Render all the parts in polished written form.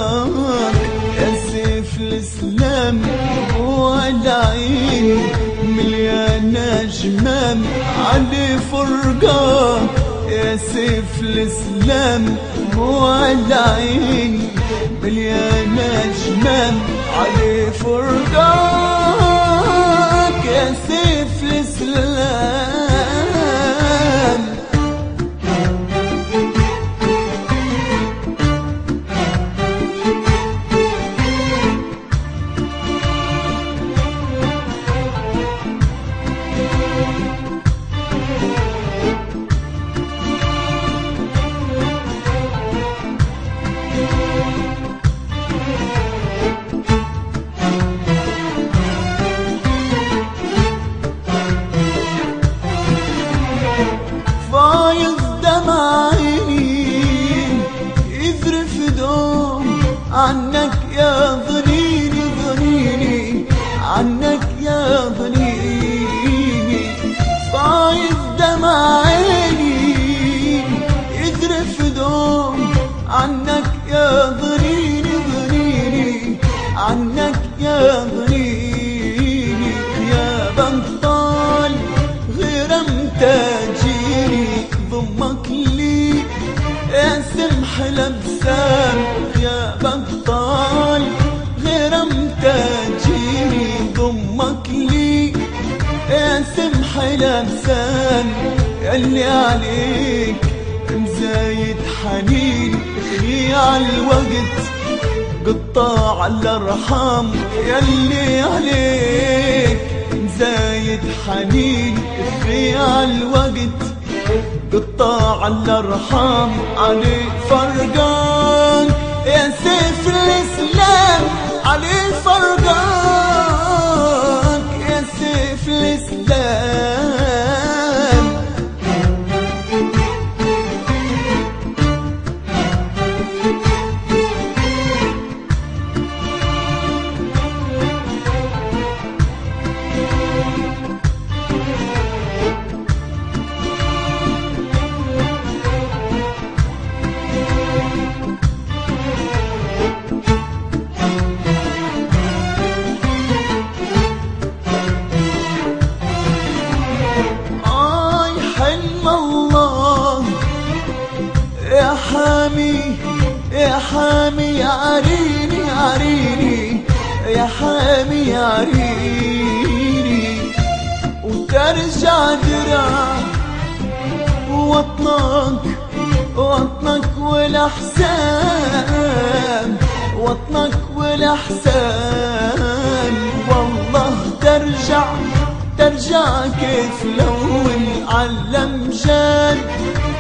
فرقاك يا سيف الإسلام والعين مليانة جمام علي فرقاك يا سيف الإسلام والعين مليانة جمام علي فرقاك يا سيف الإسلام. فايض دمع عيني يذرف دوم عنك يا ظنيني ظنيني عنك يا ظنيني. فايض دمع عيني يذرف دوم عنك يا ظنيني ظنيني عنك يا ظنيني. يا بطال غرمت جيني ضمك لي يا سمح الابسام. يا بطال غرمت جيني ضمك لي يا سمح الابسام. ياللي عليك مزايد حنين خيع الوقت قطاع الارحام. ياللي عليك مزايد حنين خيع الوقت قطاع الارحام علي فرقان يا سيف الإسلام علي فرقان يا سيف الإسلام. يا حامي يا حامي عريني عريني يا حامي عريني وترجع درع وطنك وطنك والأحسان وطنك والأحسان. والله ترجع كيف لون علم جاد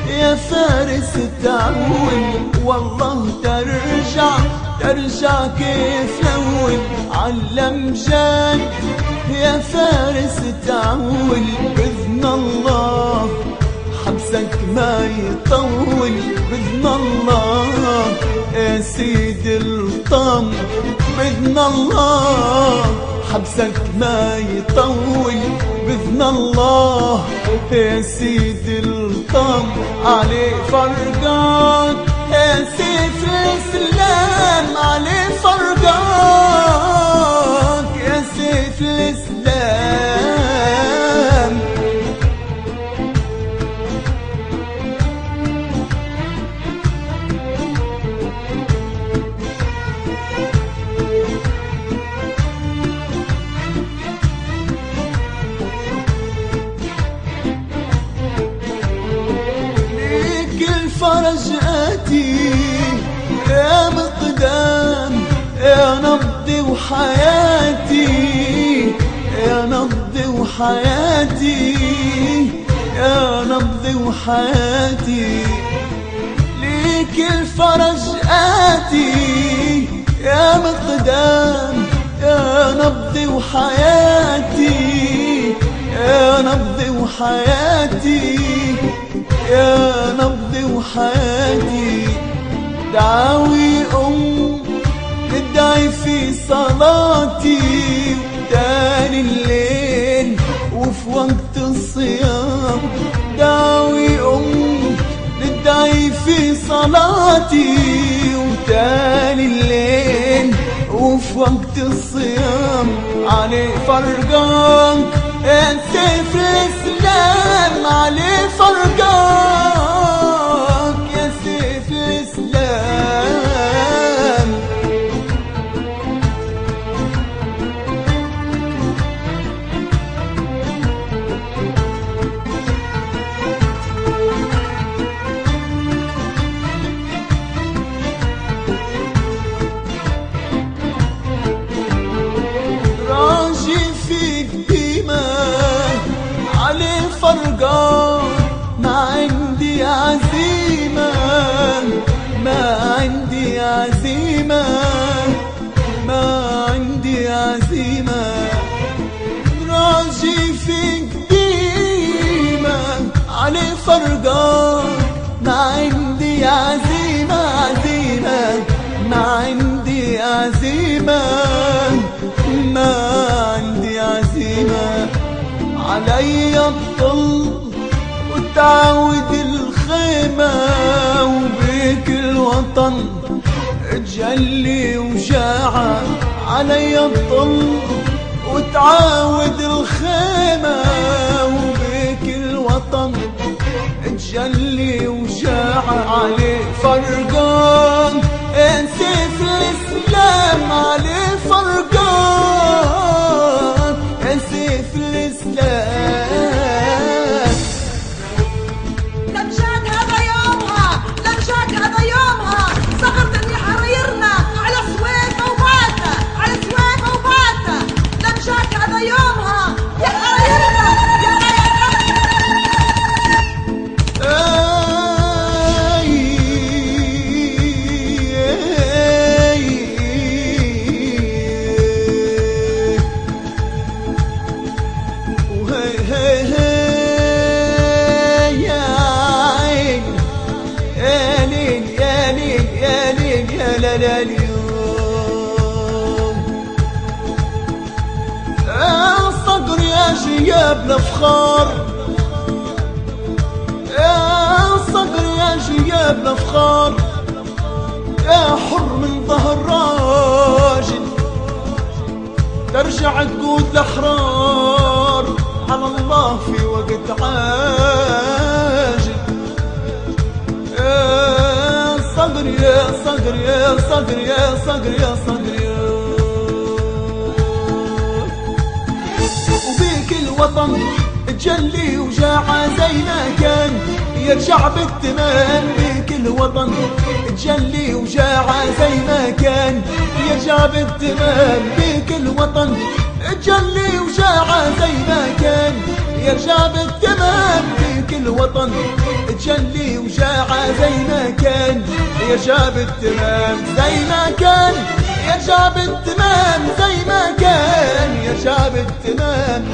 يا فارس تعول. والله ترجع كيف لون علم جاد يا فارس تعول. بإذن الله حبسك ما يطول بإذن الله يا سيد الطم. بإذن الله حبسك ما يطول بإذن الله يا سيد الطم علي فرقان يا سيف الإسلام علي فرقان يا سيف الإسلام. فرج آتي يا مقدام يا نبضي وحياتي يا نبضي وحياتي يا نبضي وحياتي. ليك الفرج آتي يا مقدام يا نبضي وحياتي يا نبضي وحياتي يا نبضي وحياتي. دعاوي ندعي في صلاتي تاني الليل وفي وقت الصيام. دعاوي ندعي في صلاتي كان الليل وفي وقت الصيام عليه فرقان يا سيف الإسلام عليه فرقان يا سيف الإسلام فرقان ما عندي عزيمة ما عندي عزيمة ما عندي عزيمة راجي فيك ديما علي فرقان ما عندي عزيمة عزيمة ما عندي عزيمة ما عندي عزيمة علي الطل وتعود الخيمة وبيك الوطن تجلي وجاعة علي الطل وتعود الخيمة وبيك الوطن تجلي وجاعة عليه فرقان سيف الإسلام عليه فرقان سيف الإسلام لمشات هذا يومها لمشات هذا يومها صغرت اني حريرنا على سويفة وباتة على سويفة وباتة لمشات هذا يومها يا حريرنا يا الصقر يا شياب الافخار يا الصقر يا شياب الافخار يا حر من ظهر راجل ترجع تقود الاحرار على الله في وقت عاجل يا صقر يا صقر يا صقر يا صقر يا صقر وبيك الوطن تجلي وجاعة زي ما كان يرجع بالتمام بيك الوطن تجلي وجاعة زي ما كان يرجع بالتمام بيك الوطن تجلي وجاعة زي ما كان يرجع بالتمام بيك الوطن تجلي وجاعة زي ما كان يرجع بالتمام زي ما كان يرجع بالتمام زي ما كان يرجع بالتمام